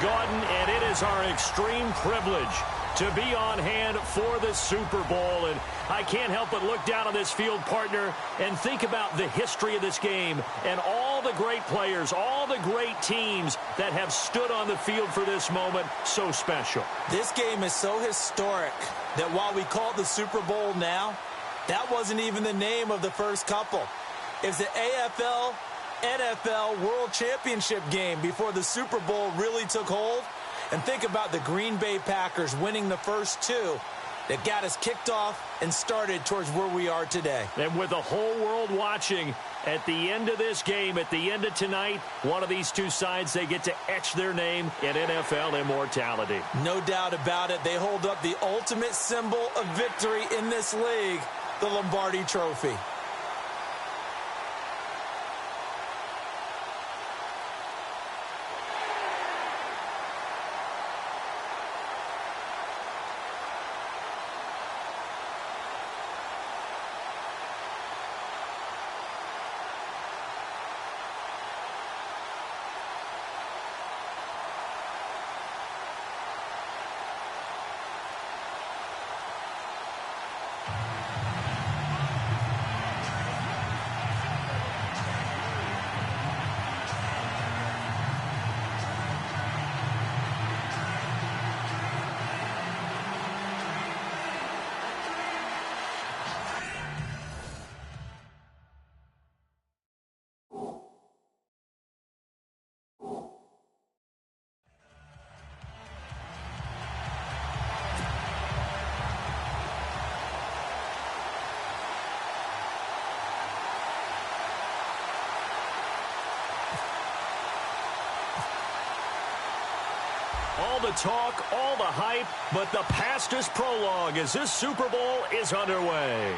Gordon, and it is our extreme privilege to be on hand for the Super Bowl. And I can't help but look down on this field, partner, and think about the history of this game and all the great players, all the great teams that have stood on the field for this moment. So special. This game is so historic that while we call it the Super Bowl now, that wasn't even the name of the first couple. It's the AFL NFL World Championship game before the Super Bowl really took hold. And think about the Green Bay Packers winning the first two that got us kicked off and started towards where we are today. And with the whole world watching, at the end of this game, at the end of tonight, one of these two sides, they get to etch their name in NFL immortality. No doubt about it. They hold up the ultimate symbol of victory in this league, the Lombardi Trophy. All the talk, all the hype, but the past is prologue as this Super Bowl is underway.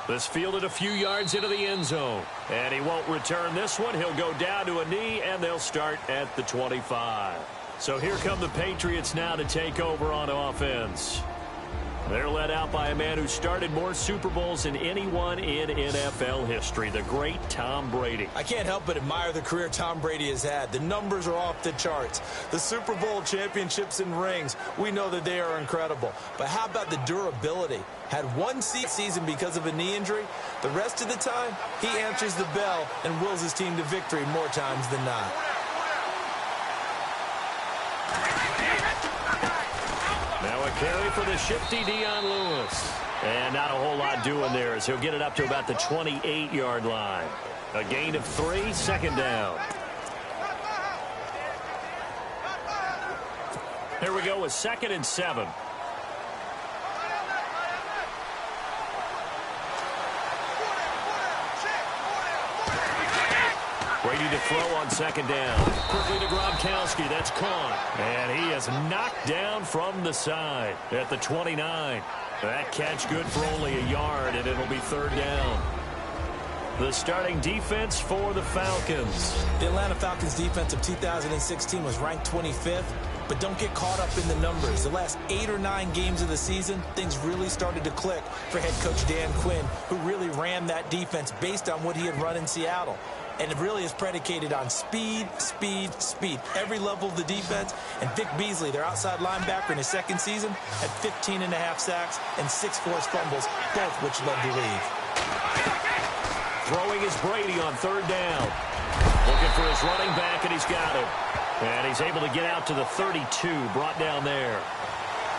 This fielded a few yards into the end zone, and he won't return this one. He'll go down to a knee, and they'll start at the 25. So here come the Patriots now to take over on offense. They're led out by a man who started more Super Bowls than anyone in NFL history, the great Tom Brady. I can't help but admire the career Tom Brady has had. The numbers are off the charts. The Super Bowl championships and rings, we know that they are incredible. But how about the durability? Had one season because of a knee injury. The rest of the time, he answers the bell and wills his team to victory more times than not. Now a carry for the shifty Dion Lewis. And not a whole lot doing there as he'll get it up to about the 28-yard line. A gain of 3, second down. Here we go with 2nd and 7. Brady to throw on 2nd down. Quickly to Gronkowski. That's caught. And he is knocked down from the side at the 29. That catch good for only a yard, and it'll be 3rd down. The starting defense for the Falcons. The Atlanta Falcons defense of 2016 was ranked 25th. But don't get caught up in the numbers. The last 8 or 9 games of the season, things really started to click for head coach Dan Quinn, who really ran that defense based on what he had run in Seattle. And it really is predicated on speed, speed, speed. Every level of the defense. And Vic Beasley, their outside linebacker in his 2nd season, had 15.5 sacks and 6 forced fumbles, both which led the league. Throwing is Brady on 3rd down. Looking for his running back, and he's got him. And he's able to get out to the 32, brought down there.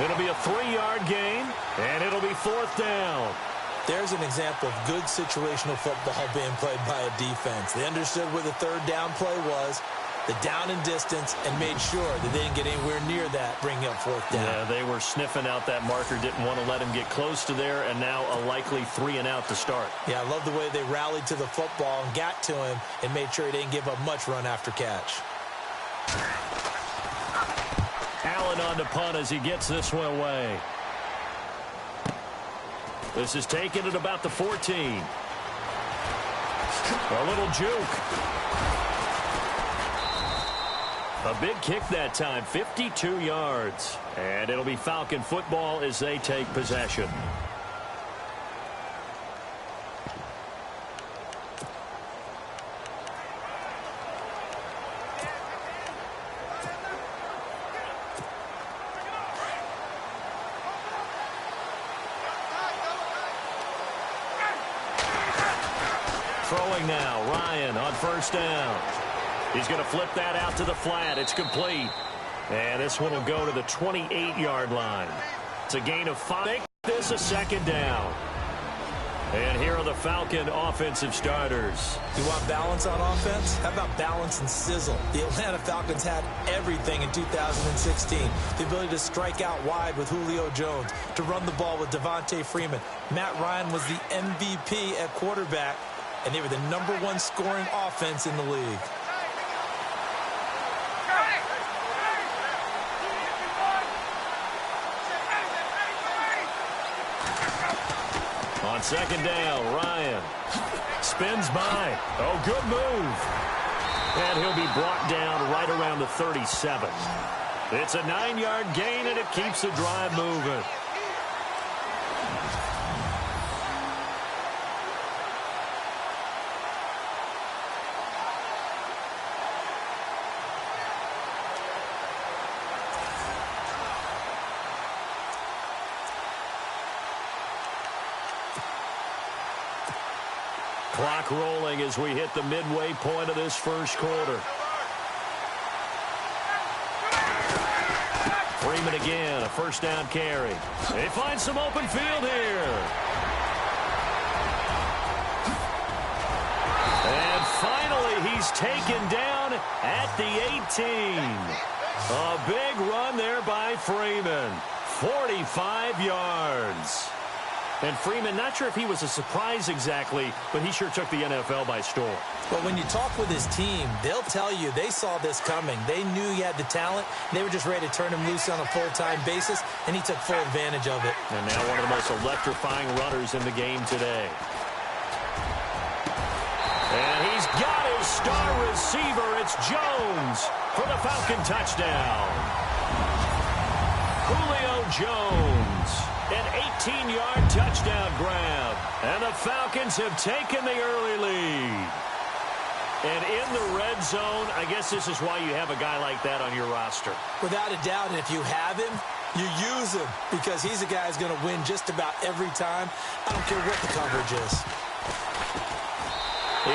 It'll be a 3-yard gain, and it'll be 4th down. There's an example of good situational football being played by a defense. They understood where the 3rd down play was, the down and distance, and made sure that they didn't get anywhere near that, bringing up 4th down. Yeah, they were sniffing out that marker, didn't want to let him get close to there, and now a likely 3 and out to start. Yeah, I love the way they rallied to the football and got to him and made sure he didn't give up much run after catch. Allen on to punt as he gets this one away. This is taken at about the 14. A little juke. A big kick that time, 52 yards. And it'll be Falcon football as they take possession. throwing now. Ryan on first down. He's going to flip that out to the flat. It's complete. And this one will go to the 28-yard line. It's a gain of 5. Make this a second down. And here are the Falcon offensive starters. You want balance on offense? How about balance and sizzle? The Atlanta Falcons had everything in 2016. The ability to strike out wide with Julio Jones, to run the ball with Devontae Freeman. Matt Ryan was the MVP at quarterback, and they were the #1 scoring offense in the league. On second down, Ryan spins by. Oh, good move. And he'll be brought down right around the 37. It's a 9-yard gain, and it keeps the drive moving. Clock rolling as we hit the midway point of this first quarter. Freeman again, a first down carry. They find some open field here. And finally, he's taken down at the 18. A big run there by Freeman. 45 yards. And Freeman, not sure if he was a surprise exactly, but he sure took the NFL by storm. But when you talk with his team, they'll tell you they saw this coming. They knew he had the talent. They were just ready to turn him loose on a full-time basis, and he took full advantage of it. And now one of the most electrifying runners in the game today. And he's got his star receiver. It's Jones for the Falcon touchdown. Julio Jones. An 18-yard touchdown grab. And the Falcons have taken the early lead. And in the red zone, I guess this is why you have a guy like that on your roster. Without a doubt, and if you have him, you use him because he's a guy who's going to win just about every time. I don't care what the coverage is.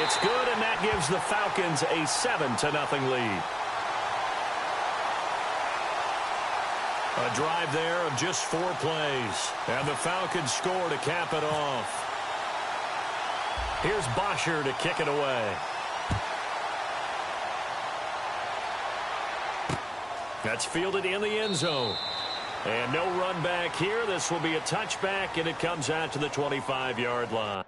It's good, and that gives the Falcons a 7-0 lead. A drive there of just 4 plays. And the Falcons score to cap it off. Here's Bosher to kick it away. That's fielded in the end zone. And no run back here. This will be a touchback, and it comes out to the 25-yard line.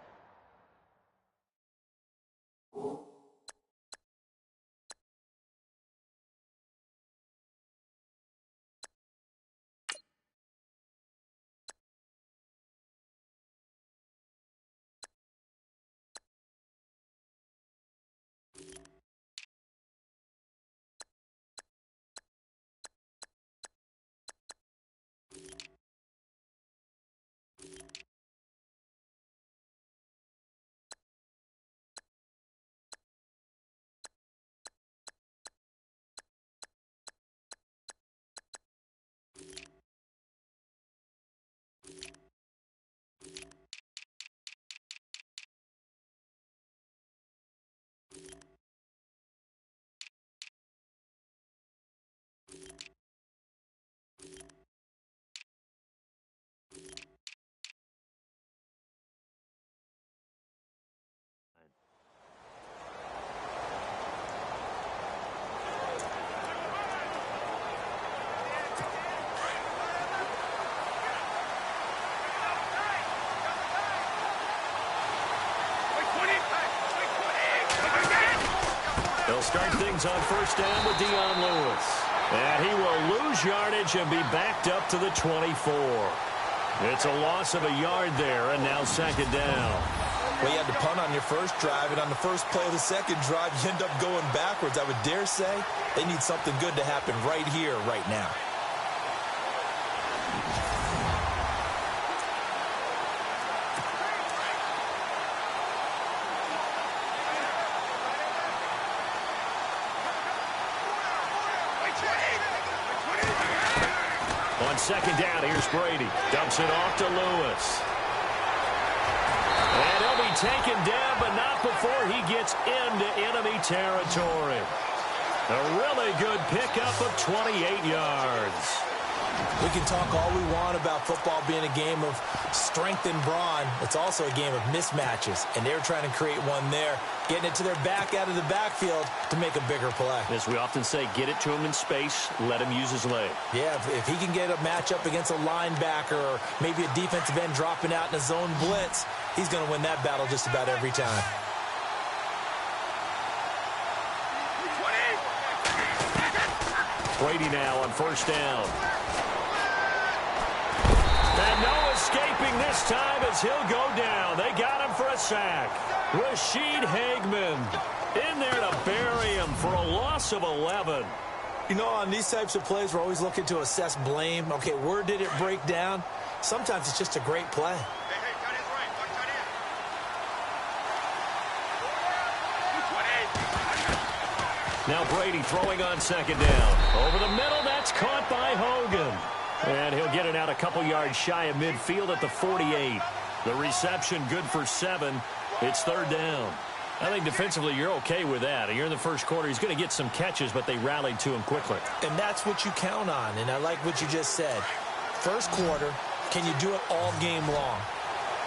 They'll start things on first down with Dion Lewis. And he will lose yardage and be backed up to the 24. It's a loss of a yard there, and now second down. Well, you had to punt on your first drive, and on the first play of the second drive, you end up going backwards. I would dare say they need something good to happen right here, right now. On second down, here's Brady. Dumps it off to Lewis. And he'll be be taken down, but not before he gets into enemy territory. A really good pickup of 28 yards. We can talk all we want about football being a game of strength and brawn. It's also a game of mismatches, and they're trying to create one there, getting it to their back out of the backfield to make a bigger play. As we often say, get it to him in space, let him use his leg. Yeah, if he can get a matchup against a linebacker or maybe a defensive end dropping out in a zone blitz, he's going to win that battle just about every time. Brady now on first down. And no escaping this time as he'll go down. They got him for a sack. Rashid Hageman in there to bury him for a loss of 11. You know, on these types of plays, we're always looking to assess blame. Okay, where did it break down? Sometimes it's just a great play. Now Brady throwing on second down. Over the middle, that's caught by Hogan. And he'll get it out a couple yards shy of midfield at the 48. The reception good for 7. It's third down. I think defensively you're okay with that. You're in the first quarter. He's going to get some catches, but they rallied to him quickly. And that's what you count on, and I like what you just said. First quarter, can you do it all game long?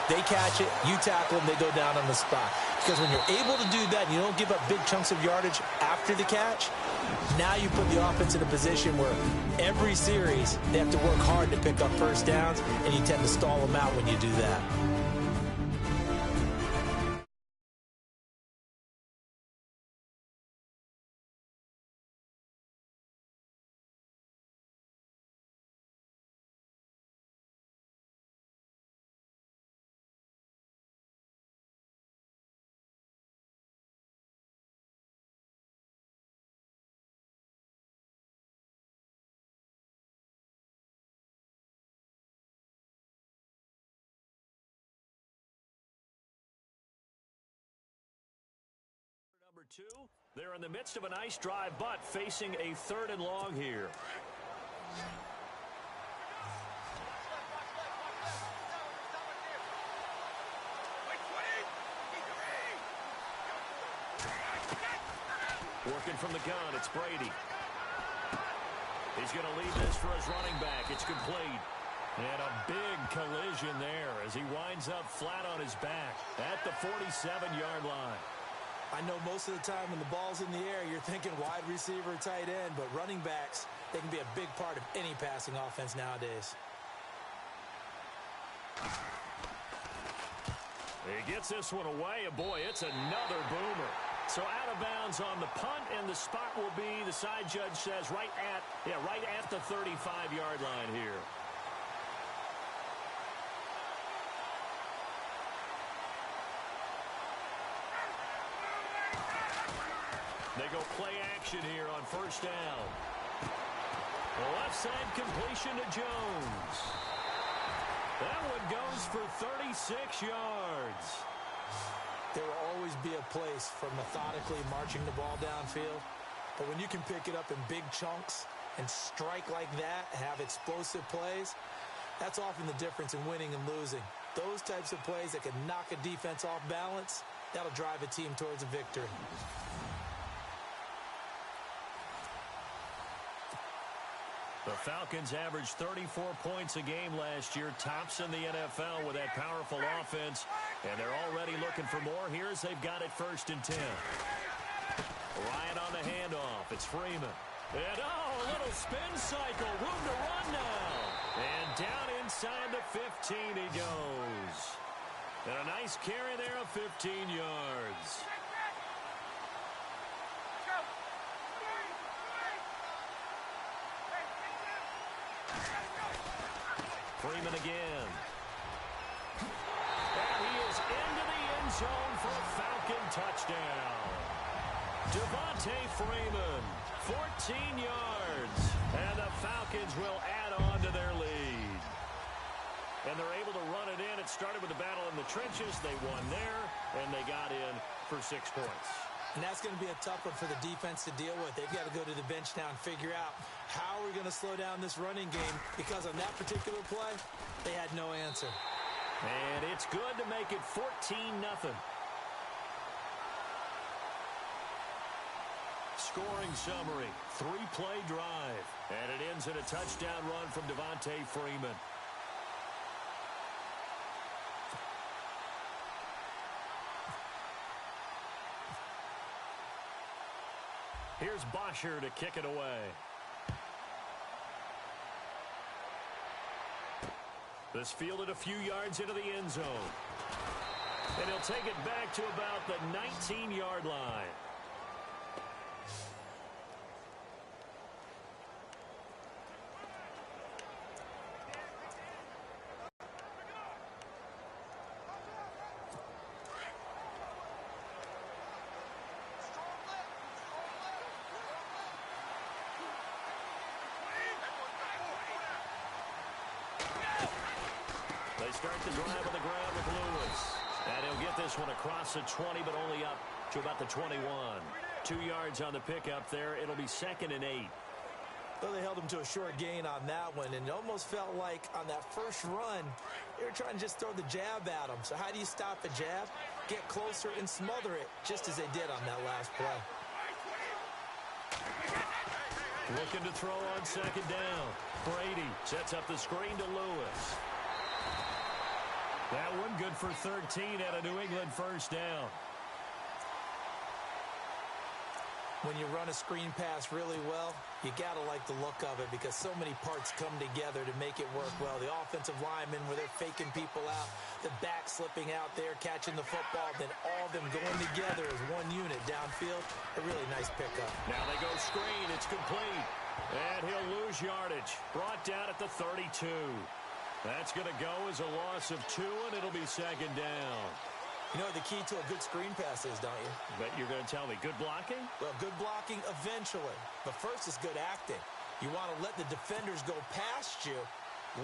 They catch it, you tackle them, they go down on the spot. Because when you're able to do that and you don't give up big chunks of yardage after the catch, now you put the offense in a position where every series they have to work hard to pick up first downs, and you tend to stall them out when you do that. Number 2, they're in the midst of a nice drive, but facing a third and long here. Working from the gun, it's Brady. He's going to lead this for his running back. It's complete. And a big collision there as he winds up flat on his back at the 47-yard line. I know most of the time when the ball's in the air, you're thinking wide receiver, tight end, but running backs, they can be a big part of any passing offense nowadays. He gets this one away, and boy, it's another boomer. So out of bounds on the punt, and the spot will be, the side judge says, right at the 35-yard line here. They go play action here on first down. The left side completion to Jones. That one goes for 36 yards. There will always be a place for methodically marching the ball downfield. But when you can pick it up in big chunks and strike like that, have explosive plays, that's often the difference in winning and losing. Those types of plays that can knock a defense off balance, that'll drive a team towards a victory. The Falcons averaged 34 points a game last year, tops in the NFL with that powerful offense, and they're already looking for more here as they've got it first and 10. Ryan on the handoff. It's Freeman. And, a little spin cycle. Room to run now. And down inside the 15 he goes. And a nice carry there of 15 yards. Freeman again. And he is into the end zone for a Falcon touchdown. Devontae Freeman, 14 yards. And the Falcons will add on to their lead. And they're able to run it in. It started with a battle in the trenches. They won there, and they got in for 6 points. And that's going to be a tough one for the defense to deal with. They've got to go to the bench now and figure out how we're going to slow down this running game, because on that particular play, they had no answer. And it's good to make it 14-0. Scoring summary, 3-play drive. And it ends in a touchdown run from Devontae Freeman. Here's Bosher to kick it away. This fielded a few yards into the end zone. And he'll take it back to about the 19-yard line. They start the drive on the ground with Lewis. And he'll get this one across the 20, but only up to about the 21. 2 yards on the pickup there. It'll be 2nd and 8. Well, they held him to a short gain on that one, and it almost felt like on that first run, they were trying to just throw the jab at him. So how do you stop a jab? Get closer and smother it, just as they did on that last play. Looking to throw on 2nd down. Brady sets up the screen to Lewis. That one good for 13 at a New England first down. When you run a screen pass really well, you got to like the look of it because so many parts come together to make it work well. The offensive linemen where they're faking people out, the back slipping out there, catching the football, then all of them going together as one unit downfield. A really nice pickup. Now they go screen. It's complete. And he'll lose yardage. Brought down at the 32. That's going to go as a loss of 2, and it'll be 2nd down. You know what the key to a good screen pass is, don't you? But you're going to tell me, good blocking? Well, good blocking eventually. But first is good acting. You want to let the defenders go past you,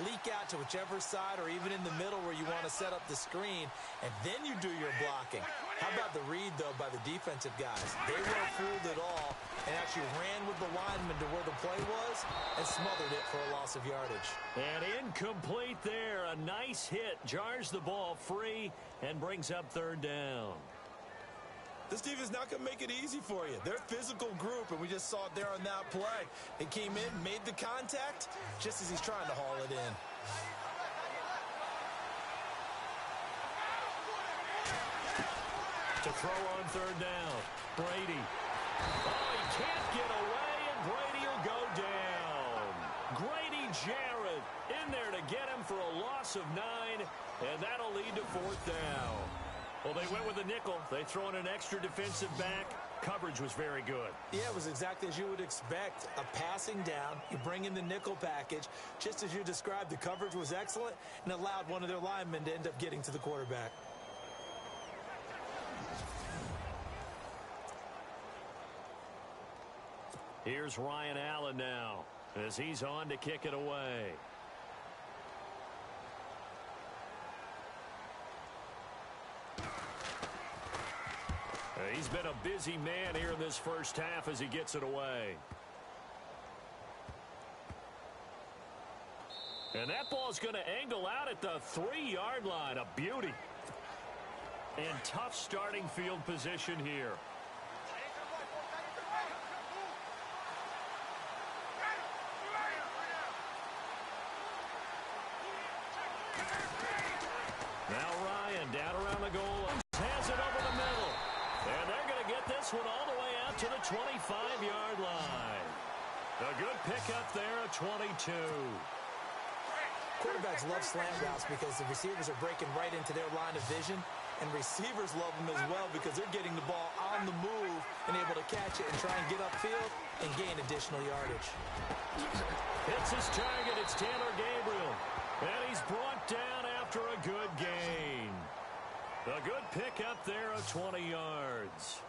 leak out to whichever side or even in the middle where you want to set up the screen, and then you do your blocking. How about the read, though, by the defensive guys? They weren't fooled at all and actually ran with the lineman to where the play was and smothered it for a loss of yardage. And incomplete there. A nice hit. Jars the ball free and brings up 3rd down. This defense is not going to make it easy for you. They're a physical group, and we just saw it there on that play. They came in, made the contact, just as he's trying to haul it in. To throw on 3rd down. Brady. Oh, he can't get away, and Brady will go down. Grady Jarrett in there to get him for a loss of 9, and that'll lead to 4th down. Well, they went with the nickel. They throw in an extra defensive back. Coverage was very good. Yeah, it was exactly as you would expect. A passing down. You bring in the nickel package. Just as you described, the coverage was excellent and allowed one of their linemen to end up getting to the quarterback. Here's Ryan Allen now as he's on to kick it away. He's been a busy man here in this first half as he gets it away. And that ball's going to angle out at the 3-yard line. A beauty. And tough starting field position here. Now Ryan down around the goal line. Has it over the middle. And they're going to get this one all the way out to the 25-yard line. A good pickup there at 22. Quarterbacks love slant routes because the receivers are breaking right into their line of vision, and receivers love them as well because they're getting the ball on the move and able to catch it and try and get upfield and gain additional yardage. Hits his target. It's Taylor Gabriel. And he's brought down after a good gain. A good pickup there of 20 yards.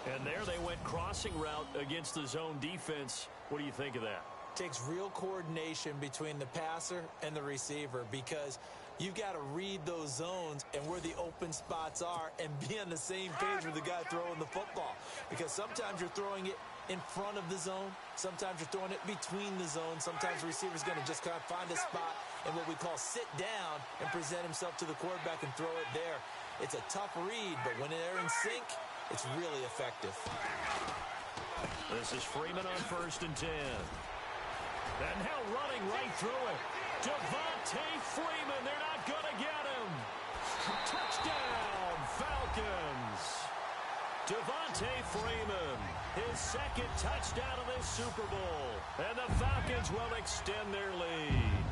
And there they went crossing route against the zone defense. What do you think of that? Takes real coordination between the passer and the receiver because you've got to read those zones and where the open spots are and be on the same page with the guy throwing the football. Because sometimes you're throwing it in front of the zone. Sometimes you're throwing it between the zones. Sometimes the receiver's going to just kind of find a spot and what we call sit down and present himself to the quarterback and throw it there. It's a tough read, but when they're in sync, it's really effective. This is Freeman on 1st and 10. And now running right through it. Devontae Freeman, they're not going to get him. Touchdown, Falcons. Devontae Freeman, his second touchdown of this Super Bowl. And the Falcons will extend their lead.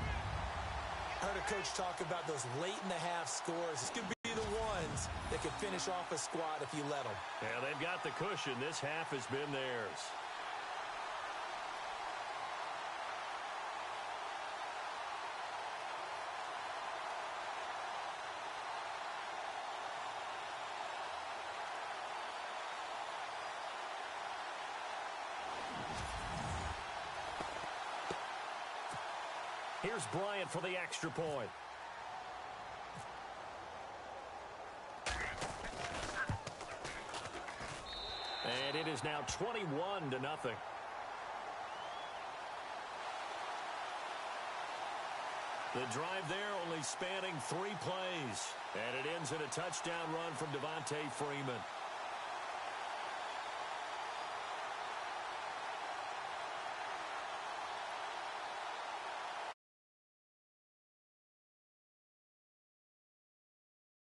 I heard a coach talk about those late-in-the-half scores. This could be the ones that could finish off a squad if you let them. Yeah, they've got the cushion. This half has been theirs. Here's Bryant for the extra point. And it is now 21-0. The drive there only spanning 3 plays. And it ends in a touchdown run from Devontae Freeman.